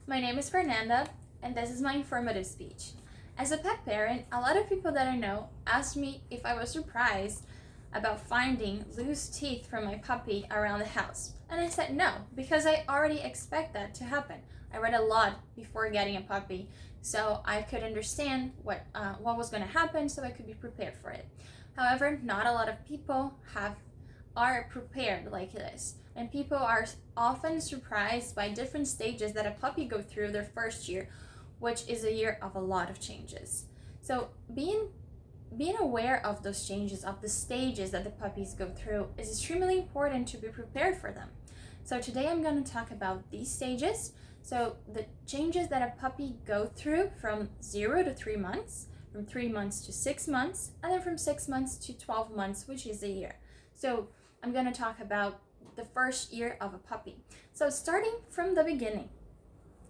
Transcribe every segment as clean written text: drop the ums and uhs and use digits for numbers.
My name is Fernanda, and this is my informative speech. As a pet parent, a lot of people that I know asked me if I was surprised about finding loose teeth from my puppy around the house. And I said no, because I already expect that to happen. I read a lot before getting a puppy, so I could understand what was going to happen, so I could be prepared for it. However, not a lot of people are prepared like this, and people are often surprised by different stages that a puppy go through their first year, which is a year of a lot of changes. So being aware of those changes, of the stages that the puppies go through, is extremely important to be prepared for them. So today I'm going to talk about these stages. So the changes that a puppy go through from 0 to 3 months, from 3 months to 6 months, and then from 6 months to 12 months, which is a year. So I'm going to talk about the first year of a puppy. So starting from the beginning.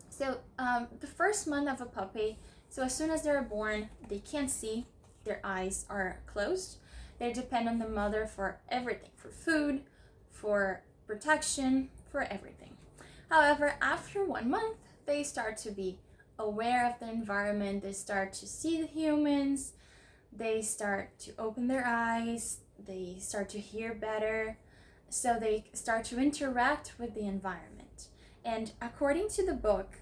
So the first month of a puppy, so as soon as they're born, they can't see, their eyes are closed. They depend on the mother for everything, for food, for protection, for everything. However, after 1 month, they start to be aware of the environment, they start to see the humans, they start to open their eyes, they start to hear better, so they start to interact with the environment. And according to the book,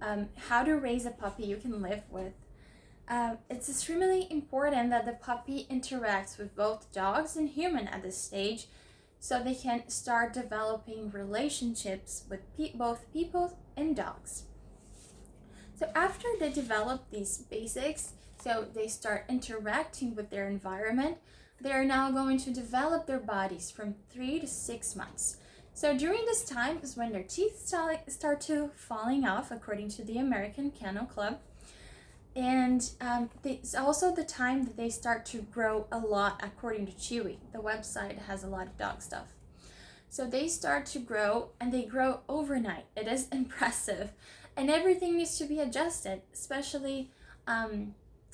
How to Raise a Puppy You Can Live With, it's extremely important that the puppy interacts with both dogs and human at this stage, so they can start developing relationships with both people and dogs. So after they develop these basics, so they start interacting with their environment, they are now going to develop their bodies from 3 to 6 months. So during this time is when their teeth start to falling off, according to the American Kennel Club. And it's also the time that they start to grow a lot, according to Chewy. The website has a lot of dog stuff. So they start to grow, and they grow overnight. It is impressive. And everything needs to be adjusted, especially,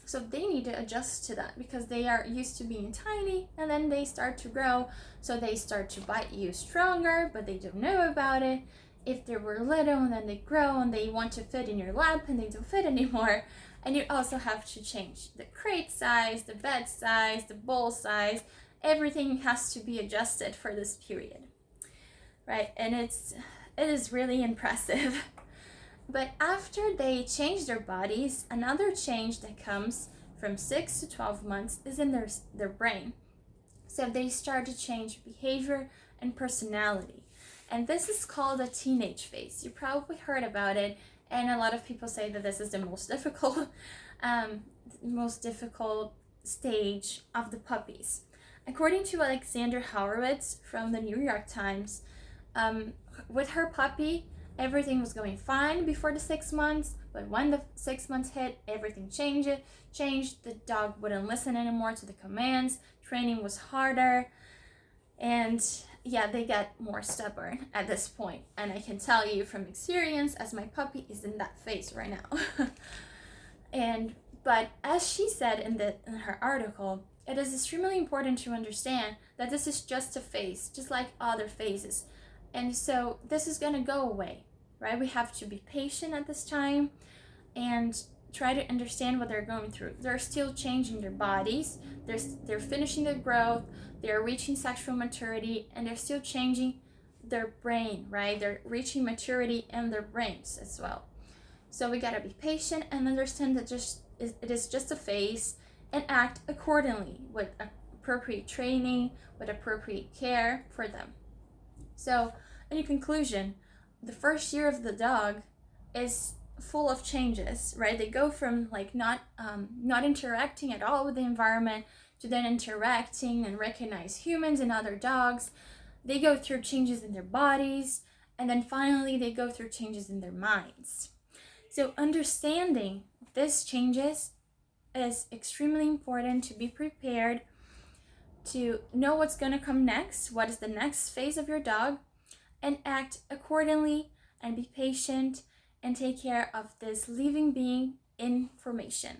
so they need to adjust to that because they are used to being tiny, and then they start to grow. So they start to bite you stronger, but they don't know about it. If they were little and then they grow and they want to fit in your lap and they don't fit anymore. And you also have to change the crate size, the bed size, the bowl size. Everything has to be adjusted for this period, right? And it is really impressive. But after they change their bodies, another change that comes from 6 to 12 months is in their brain. So they start to change behavior and personality. And this is called a teenage phase. You probably heard about it, and a lot of people say that this is the most difficult stage of the puppies. According to Alexandra Horowitz from the New York Times, with her puppy, everything was going fine before the 6 months, but when the 6 months hit, everything changed. The dog wouldn't listen anymore to the commands. Training was harder, and yeah, they get more stubborn at this point. And I can tell you from experience, as my puppy is in that phase right now. But as she said in her article, it is extremely important to understand that this is just a phase, just like other phases. And so this is going to go away, right? We have to be patient at this time and try to understand what they're going through. They're still changing their bodies. They're finishing their growth. They're reaching sexual maturity, and they're still changing their brain, right? They're reaching maturity in their brains as well. So we got to be patient and understand that it is just a phase, and act accordingly with appropriate training, with appropriate care for them. So in conclusion, the first year of the dog is full of changes, right? They go from like not interacting at all with the environment to then interacting and recognize humans and other dogs. They go through changes in their bodies, and then finally they go through changes in their minds. So understanding these changes is extremely important to be prepared, to know what's going to come next, what is the next phase of your dog, and act accordingly, and be patient and take care of this living being in formation.